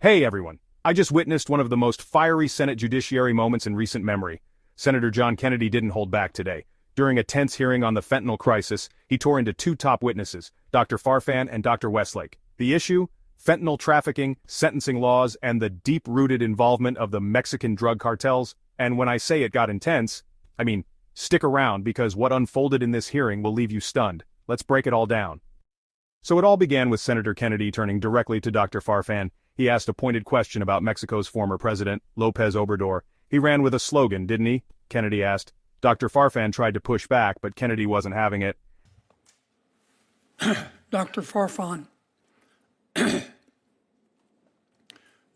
Hey everyone, I just witnessed one of the most fiery Senate Judiciary moments in recent memory. Senator John Kennedy didn't hold back today. During a tense hearing on the fentanyl crisis, he tore into two top witnesses, Dr. Farfan and Dr. Westlake. The issue? Fentanyl trafficking, sentencing laws, and the deep-rooted involvement of the Mexican drug cartels. And when I say it got intense, I mean, stick around because what unfolded in this hearing will leave you stunned. Let's break it all down. So it all began with Senator Kennedy turning directly to Dr. Farfan. He asked a pointed question about Mexico's former president, López Obrador. He ran with a slogan, didn't he? Kennedy asked. Dr. Farfan tried to push back, but Kennedy wasn't having it. Dr. Farfan,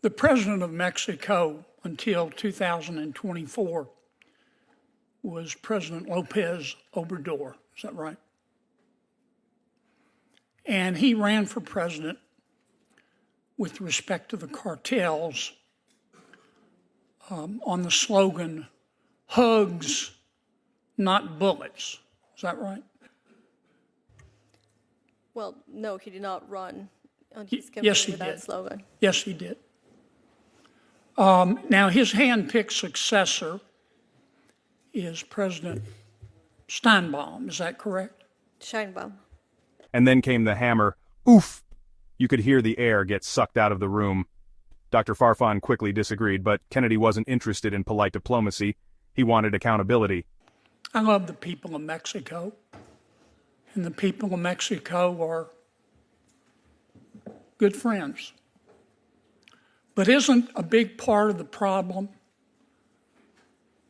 the president of Mexico until 2024 was President López Obrador. Is that right? And he ran for president with respect to the cartels on the slogan, hugs, not bullets. Is that right? Well, no, he did not run on his campaign Yes, he with that did. slogan. Yes, he did. Now, his hand-picked successor is President Steinbaum. Is that correct? Scheinbaum. And then came the hammer, oof! You could hear the air get sucked out of the room. Dr. Farfan quickly disagreed, but Kennedy wasn't interested in polite diplomacy. He wanted accountability. I love the people of Mexico, and the people of Mexico are good friends. But isn't a big part of the problem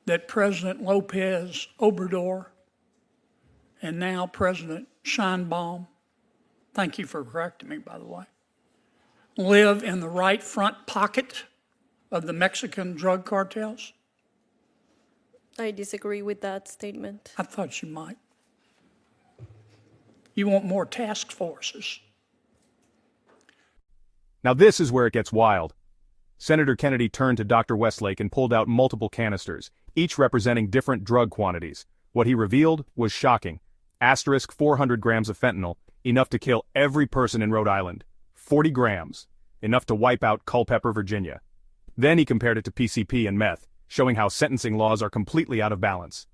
that President López Obrador and now President Scheinbaum, thank you for correcting me, by the way, live in the right front pocket of the Mexican drug cartels? I disagree with that statement. I thought you might. You want more task forces. Now this is where it gets wild. Senator Kennedy turned to Dr. Westlake and pulled out multiple canisters, each representing different drug quantities. What he revealed was shocking. Asterisk 400 grams of fentanyl, enough to kill every person in Rhode Island. 40 grams, enough to wipe out Culpeper, Virginia. Then he compared it to PCP and meth, showing how sentencing laws are completely out of balance.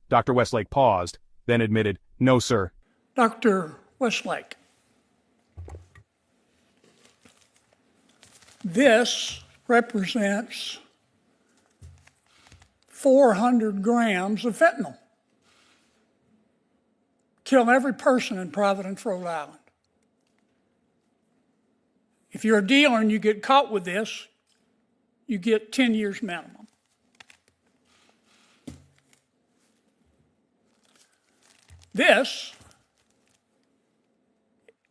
Dr. Westlake paused, then admitted, "No, sir." Dr. Westlake, this represents 400 grams of fentanyl. Kill every person in Providence, Rhode Island. If you're a dealer and you get caught with this, you get 10 years minimum. This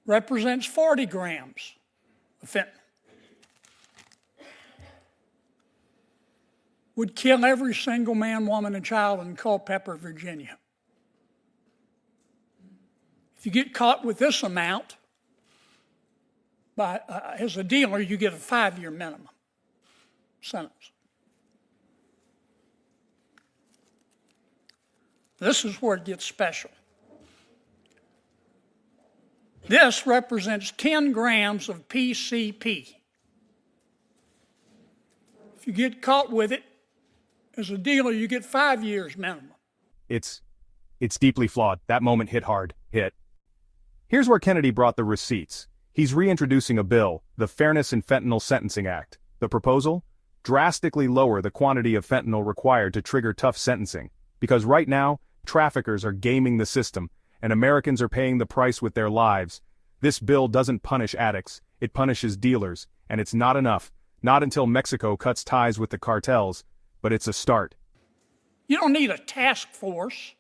represents 40 grams of fentanyl. Would kill every single man, woman, and child in Culpeper, Virginia. If you get caught with this amount, as a dealer, you get a 5-year minimum sentence. This is where it gets special. This represents 10 grams of PCP. If you get caught with it, as a dealer, you get 5 years minimum. It's deeply flawed. That moment hit hard. Here's where Kennedy brought the receipts. He's reintroducing a bill, the Fairness in Fentanyl Sentencing Act. The proposal? Drastically lower the quantity of fentanyl required to trigger tough sentencing. Because right now, traffickers are gaming the system, and Americans are paying the price with their lives. This bill doesn't punish addicts, it punishes dealers, and it's not enough. Not until Mexico cuts ties with the cartels, but it's a start. You don't need a task force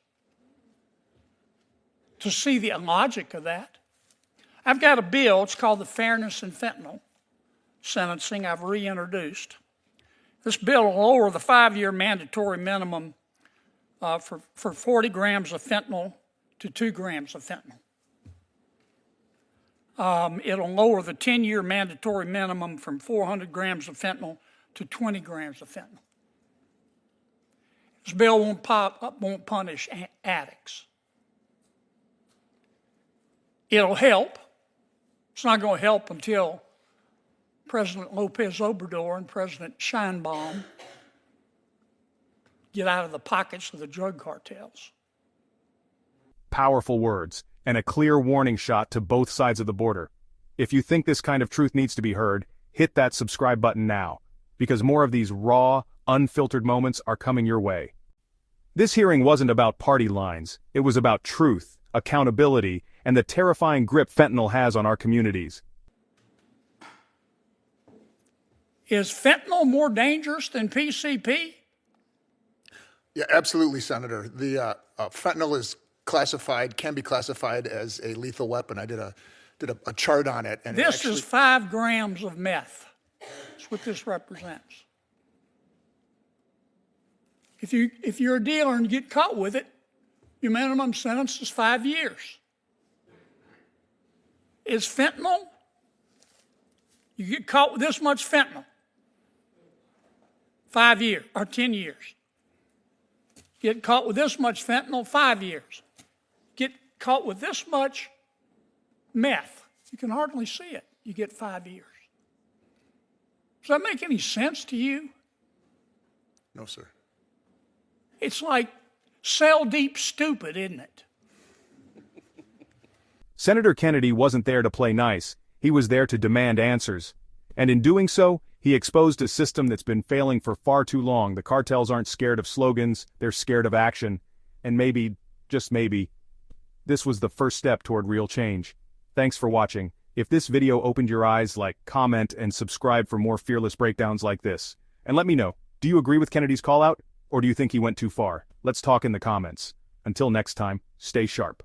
to see the logic of that. I've got a bill, it's called the Fairness in Fentanyl Sentencing, I've reintroduced. This bill will lower the 5-year mandatory minimum for 40 grams of fentanyl to 2 grams of fentanyl. It'll lower the 10-year mandatory minimum from 400 grams of fentanyl to 20 grams of fentanyl. This bill won't punish addicts. It'll help. It's not going to help until President Lopez Obrador and President Scheinbaum get out of the pockets of the drug cartels. Powerful words, and a clear warning shot to both sides of the border. If you think this kind of truth needs to be heard, hit that subscribe button now, because more of these raw, unfiltered moments are coming your way. This hearing wasn't about party lines, it was about truth, accountability, and the terrifying grip fentanyl has on our communities. Is fentanyl more dangerous than PCP? Yeah, absolutely, Senator. The fentanyl is can be classified as a lethal weapon. I did a chart on it. And This is 5 grams of meth. That's what this represents. If you're a dealer and you get caught with it, your minimum sentence is 5 years. Is fentanyl? You get caught with this much fentanyl, 5 years or 10 years. Get caught with this much fentanyl, 5 years. Get caught with this much meth, you can hardly see it, you get 5 years. Does that make any sense to you? No, sir. It's like cell deep stupid, isn't it? Senator Kennedy wasn't there to play nice, he was there to demand answers. And in doing so, he exposed a system that's been failing for far too long. The cartels aren't scared of slogans, they're scared of action. And maybe, just maybe, this was the first step toward real change. Thanks for watching. If this video opened your eyes, like, comment, and subscribe for more fearless breakdowns like this. And let me know, do you agree with Kennedy's call out? Or do you think he went too far? Let's talk in the comments. Until next time, stay sharp.